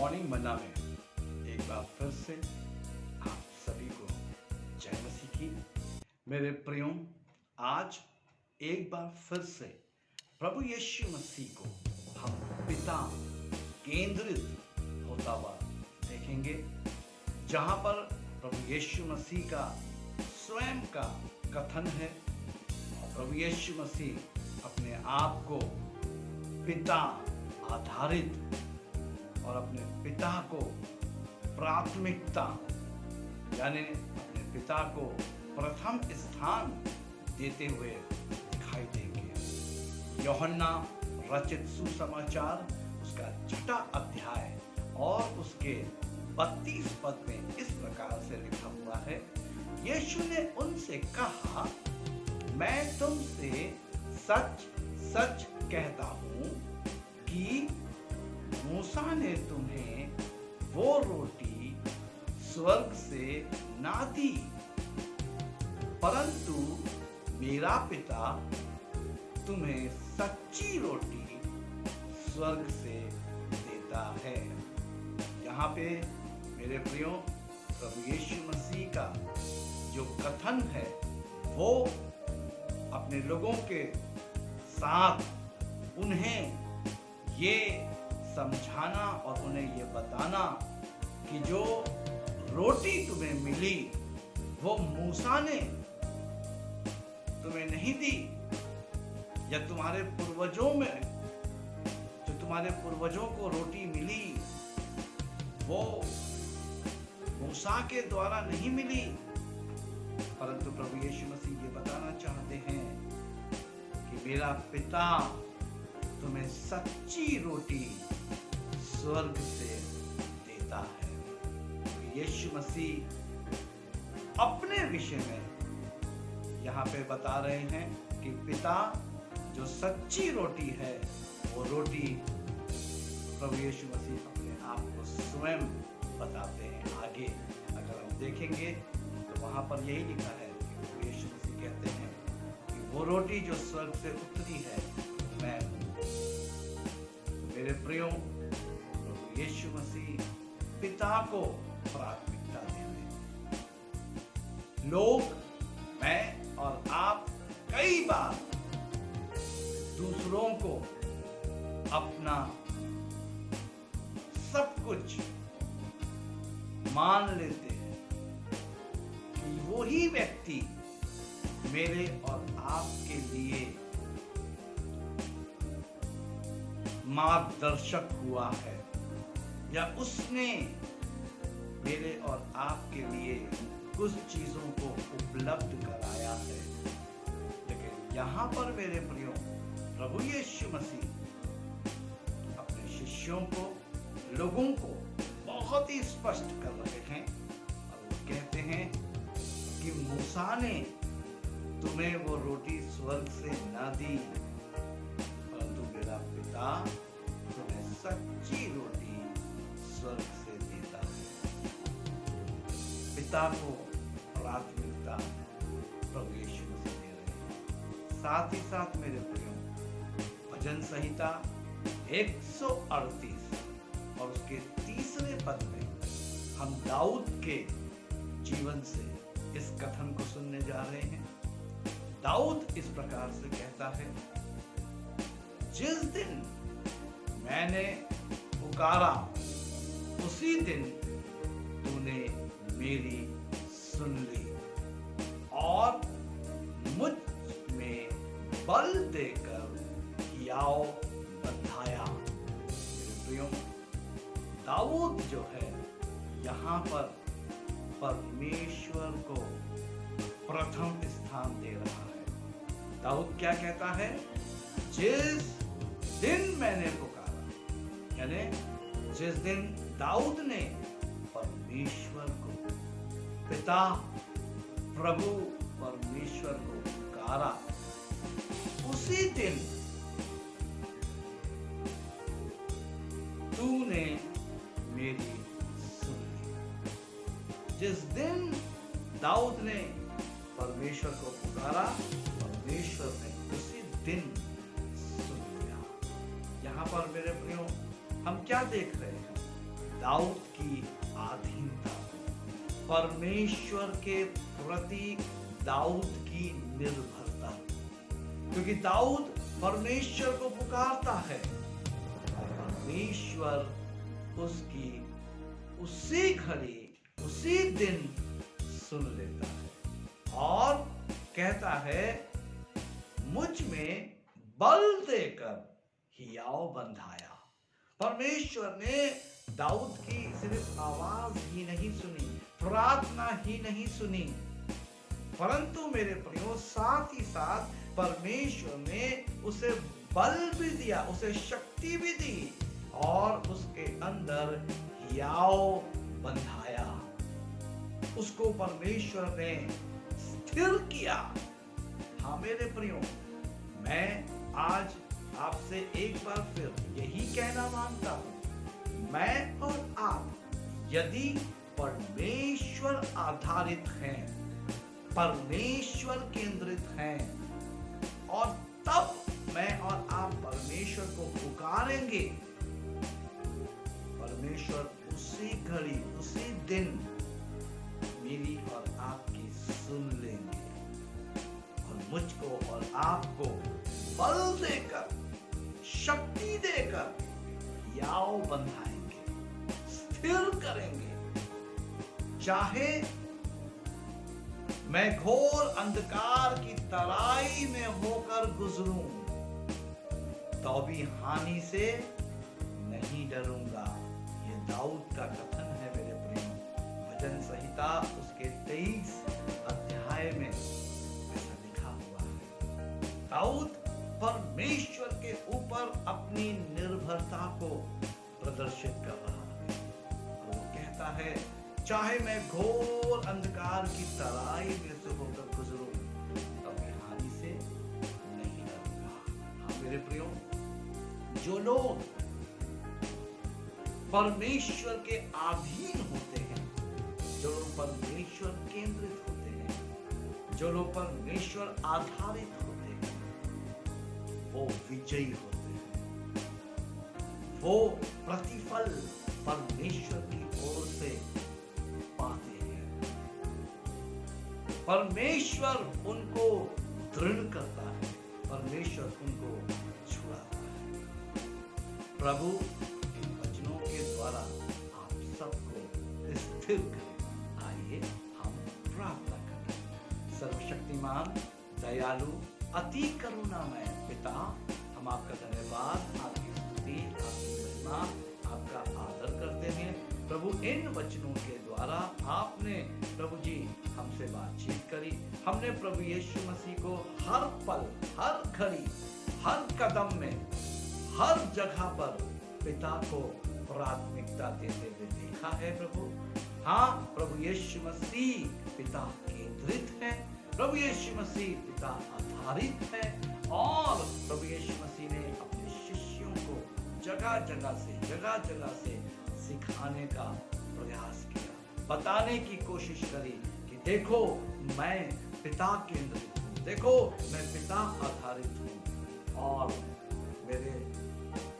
Morning मन्ना में एक बार फिर से आप सभी को जय मसीह की। मेरे प्रियो, आज एक बार फिर से प्रभु यीशु मसीह को हम पिता केंद्रित होता हुआ देखेंगे, जहां पर प्रभु यीशु मसीह का स्वयं का कथन है और प्रभु यीशु मसीह अपने आप को पिता आधारित और अपने पिता को प्राथमिकता यानी अपने पिता को प्रथम स्थान देते हुए दिखाई देंगे। यूहन्ना रचित सुसमाचार उसका 6वां अध्याय और उसके 32 पद में इस प्रकार से लिखा हुआ है, यीशु ने उनसे कहा, मैं तुमसे सच सच कहता हूं कि मूसा ने तुम्हें वो रोटी स्वर्ग से ना दी, परंतु मेरा पिता तुम्हें सच्ची रोटी स्वर्ग से देता है। यहाँ पे मेरे प्रियो, प्रभु यीशु मसीह का जो कथन है वो अपने लोगों के साथ उन्हें ये समझाना और उन्हें ये बताना कि जो रोटी तुम्हें मिली वो मूसा ने तुम्हें नहीं दी, या तुम्हारे पूर्वजों में जो तुम्हारे पूर्वजों को रोटी मिली वो मूसा के द्वारा नहीं मिली, परंतु प्रभु यीशु मसीह ये बताना चाहते हैं कि मेरा पिता तुम्हें सच्ची रोटी स्वर्ग से देता है। यीशु मसीह अपने विषय में यहाँ पे बता रहे हैं कि पिता जो सच्ची रोटी है वो रोटी प्रभु यीशु मसीह अपने आप को स्वयं बताते हैं। आगे अगर हम देखेंगे तो वहाँ पर यही लिखा है कि प्रभु यीशु मसीह कहते हैं कि वो रोटी जो स्वर्ग से उतरी है मैं हूँ। मेरे प्रियो, प्रभु यीशु मसीह पिता को प्राथमिकता देते हैं। लोग, मैं और आप कई बार दूसरों को अपना सब कुछ मान लेते हैं कि वो ही व्यक्ति मेरे और आपके लिए मार्गदर्शक हुआ है, या उसने मेरे और आपके लिए कुछ चीजों को उपलब्ध कराया है। लेकिन यहाँ पर मेरे प्रियो, प्रभु यीशु मसीह अपने शिष्यों को, लोगों को बहुत ही स्पष्ट कर रहे हैं और वो कहते हैं कि मूसा ने तुम्हें वो रोटी स्वर्ग से ना दी, परंतु मेरा पिता तुम्हें सच्ची रोटी स्वर्ग से देता है। पिता को प्राथमिकता प्रभु यीशु मसीह दे रहे हैं। साथ ही साथ मेरे प्रियो, भजन संहिता 138 और उसके 3 पद में हम दाऊद के जीवन से इस कथन को सुनने जा रहे हैं। दाऊद इस प्रकार से कहता है, जिस दिन मैंने पुकारा उसी दिन तूने मेरी सुन ली और मुझ में बल देकर हियाव बंधाया। प्रियो, दाऊद जो है यहाँ पर परमेश्वर को प्रथम स्थान दे रहा है। दाऊद क्या कहता है? जिस दिन मैंने पुकारा, यानी जिस दिन दाऊद ने परमेश्वर को, पिता प्रभु परमेश्वर को पुकारा, उसी दिन तूने मेरी सुन ली। जिस दिन दाऊद ने परमेश्वर को पुकारा, परमेश्वर ने उसी दिन सुन लिया। यहाँ पर मेरे प्रियो, हम क्या देख रहे हैं? दाऊद की अधीनता, परमेश्वर के प्रति दाऊद की निर्भरता, क्योंकि दाऊद परमेश्वर को पुकारता है और परमेश्वर उसकी उसी घड़ी उसी दिन सुन लेता है और कहता है, मुझ में बल देकर हियाव बंधाया। परमेश्वर ने दाऊद की सिर्फ आवाज ही नहीं सुनी, प्रार्थना ही नहीं सुनी, परंतु मेरे प्रियो साथ ही साथ परमेश्वर ने उसे बल भी दिया, उसे शक्ति भी दी और उसके अंदर हियाव बंधाया। उसको परमेश्वर ने स्थिर किया। हाँ मेरे प्रियो, मैं आज आपसे एक बार फिर यही कहना मांगता हूं, मैं और आप यदि परमेश्वर आधारित हैं, परमेश्वर केंद्रित हैं और तब मैं और आप परमेश्वर को पुकारेंगे, परमेश्वर उसी घड़ी उसी दिन मेरी और आपकी सुन लेंगे और मुझको और आपको बल देकर, शक्ति देकर याव बंधाएंगे, स्थिर करेंगे। चाहे मैं घोर अंधकार की तराई में होकर गुजरूं, तो भी हानि से नहीं डरूंगा। ये दाऊद का कथन है मेरे प्रियो। भजन संहिता उसके 23 अध्याय में ऐसा लिखा हुआ है। दाऊद परमेश्वर के ऊपर अपनी निर्भरता को प्रदर्शित कर रहा है और वो कहता है, चाहे मैं घोर अंधकार की तराई में से होकर गुजरूं, तभी हानि से नहीं डरूंगा। हाँ मेरे प्रियो, जो लोग परमेश्वर के अधीन होते हैं, जो लोग परमेश्वर केंद्रित होते हैं, जो लोग परमेश्वर आधारित होते हैं, वो विजयी होते हैं। वो प्रतिफल परमेश्वर की ओर से पाते हैं। परमेश्वर उनको दृढ़ करता है, परमेश्वर उनको छुड़ाता है। प्रभु इन वचनों के द्वारा आप सबको स्थिर करें। आइए हम प्रार्थना करें। सर्वशक्तिमान, दयालु, अति करुणामय पिता, हम आपका धन्यवाद, आपकी स्तुति, आपकी महिमा, आपका आदर करते हैं। प्रभु इन वचनों के द्वारा आपने प्रभु जी हमसे बातचीत करी। हमने प्रभु यीशु मसीह को हर पल, हर घड़ी, हर कदम में, हर जगह पर पिता को प्राथमिकता देते हुए देखा है प्रभु। हाँ, प्रभु यीशु मसीह पिता केंद्रित है, प्रभु यीशु मसीह पिता आधारित है और प्रभु यीशु मसीह ने अपने शिष्यों को जगह जगह से सिखाने का प्रयास किया, बताने की कोशिश करी कि देखो मैं पिता केंद्रित हूँ, देखो मैं पिता आधारित हूँ और मेरे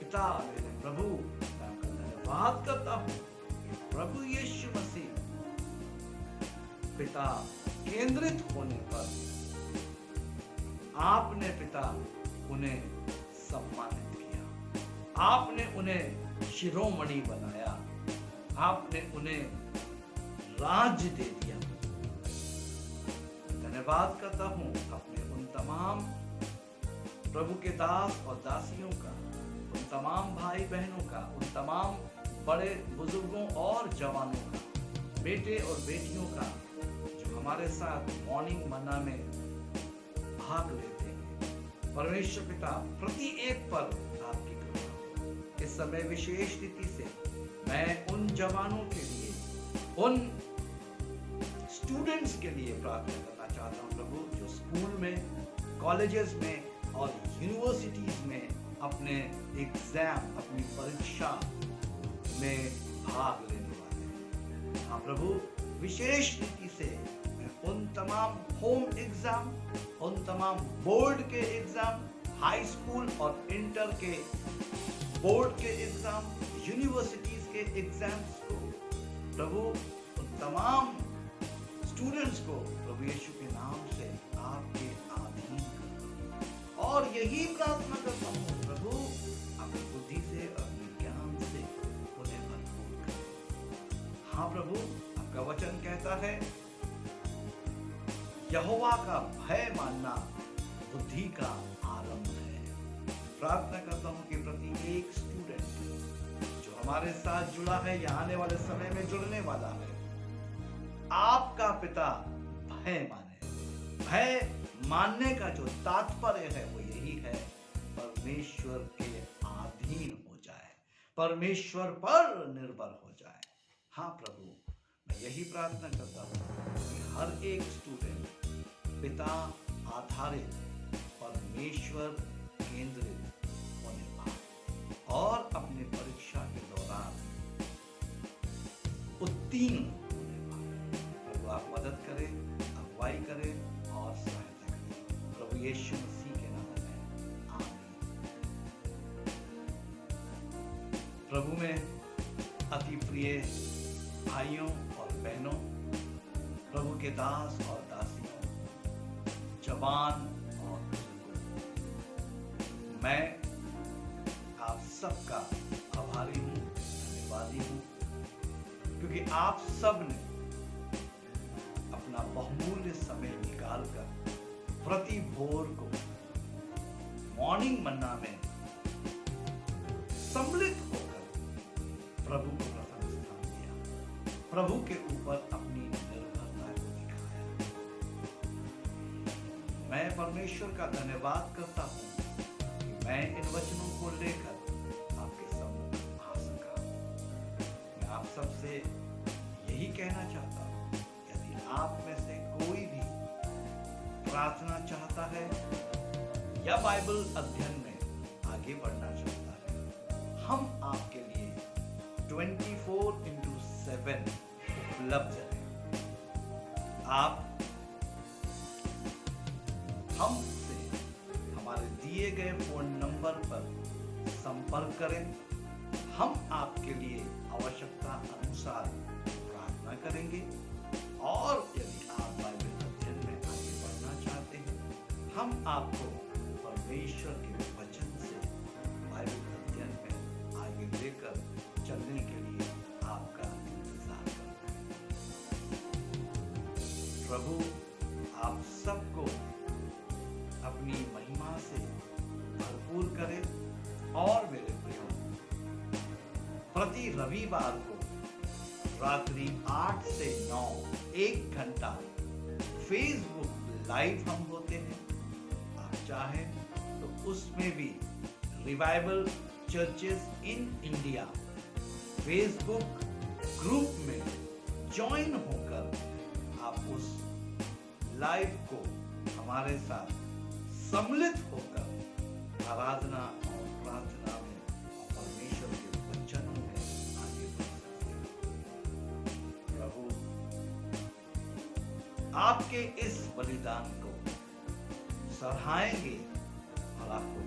पिता, मेरे प्रभु, मैं आपका धन्यवाद करता हूँ कि प्रभु यीशु मसीह पिता केंद्रित होने पर आपने पिता उन्हें सम्मानित किया, आपने उन्हें शिरोमणि बनाया, आपने उन्हें राज्य दे दिया। धन्यवाद करता हूं अपने उन तमाम प्रभु के दास और दासियों का, उन तमाम भाई बहनों का, उन तमाम बड़े बुजुर्गों और जवानों का, बेटे और बेटियों का जो हमारे साथ मॉर्निंग मन्ना में भाग लेते हैं। परमेश्वर पिता प्रति एक पर आपकी कृपा। इस समय विशेष रीति से मैं उन जवानों के लिए, उन स्टूडेंट्स के लिए प्रार्थना करना चाहता हूं प्रभु, जो स्कूल में, कॉलेजेस में और यूनिवर्सिटीज में अपने एग्जाम, अपनी परीक्षा में भाग लेने वाले हैं। हाँ प्रभु, विशेष रीति से मैं उन तमाम होम एग्जाम, उन तमाम बोर्ड के एग्जाम, हाई स्कूल और इंटर के बोर्ड के एग्जाम, यूनिवर्सिटीज के के एग्जाम्स को प्रभु उन तमाम स्टूडेंट्स को प्रभु यीशु के नाम से आपके अधीन कर, और यही प्रार्थना करता हूँ प्रभु अपनी बुद्धि से और अपने ज्ञान से उन्हें भरपूर कर। हाँ प्रभु, आपका वचन कहता है यहोवा का भय मानना बुद्धि का आरंभ है। प्रार्थना करता हूँ कि प्रति एक स्टूडेंट जो हमारे साथ जुड़ा है या आने वाले समय में जुड़ने वाला है, आपका पिता भय माने। भय मानने का जो तात्पर्य है वो यही है, परमेश्वर के अधीन हो जाए, परमेश्वर पर निर्भर हो जाए। हाँ प्रभु, मैं यही प्रार्थना करता हूँ कि हर एक स्टूडेंट पिता आधारित, परमेश्वर केंद्रित होने पाए और अपने परीक्षा के दौरान उत्तीर्ण होने पाए। प्रभु आप मदद करें, अगुवाई करें और सहायता करें। प्रभु यीशु मसीह के नाम में आमीन। प्रभु में अति प्रिय भाइयों और बहनों, प्रभु के दास और दासियों, जवान और बुजुर्गों, मैं आप सबका आभारी हूँ, धन्यवादी हूँ, क्योंकि आप सब ने अपना बहुमूल्य समय निकालकर प्रति भोर को मॉर्निंग मन्ना में सम्मिलित होकर प्रभु को प्रथम स्थान दिया, प्रभु के ऊपर अपनी निर्भरता को दिखाया। मैं परमेश्वर का धन्यवाद करता हूँ कि मैं इन वचनों को लेकर आपके सम्मुख आ सका। मैं आप सबसे यही कहना चाहता हूँ, यदि आप में से कोई भी प्रार्थना चाहता है या बाइबल अध्ययन में आगे बढ़ना चाहता है, हम आपके लिए 24/7 उपलब्ध है। आप हमसे हमारे दिए गए फोन नंबर पर संपर्क करें। हम आपके लिए आवश्यकता अनुसार प्रार्थना करेंगे, और यदि आप बाइबल अध्ययन में आगे बढ़ना चाहते हैं, हम आपको परमेश्वर के वचन से बाइबल अध्ययन में आगे लेकर चलने के लिए आपका इंतजार करते हैं। प्रभु आप सबको अपनी महिमा से भरपूर करे, और मेरे प्रियो, प्रति रविवार को रात्रि 8 से 9 1 घंटा फेसबुक लाइव हम होते हैं। आप चाहें तो उसमें भी revival churches in India Facebook group में ज्वाइन होकर आप उस लाइव को हमारे साथ सम्मिलित होकर आराधना और प्रार्थना में और परमेश्वर के वचनों में आगे बढ़ सकते हैं। प्रभु आपके इस बलिदान को सराहेंगे और आपको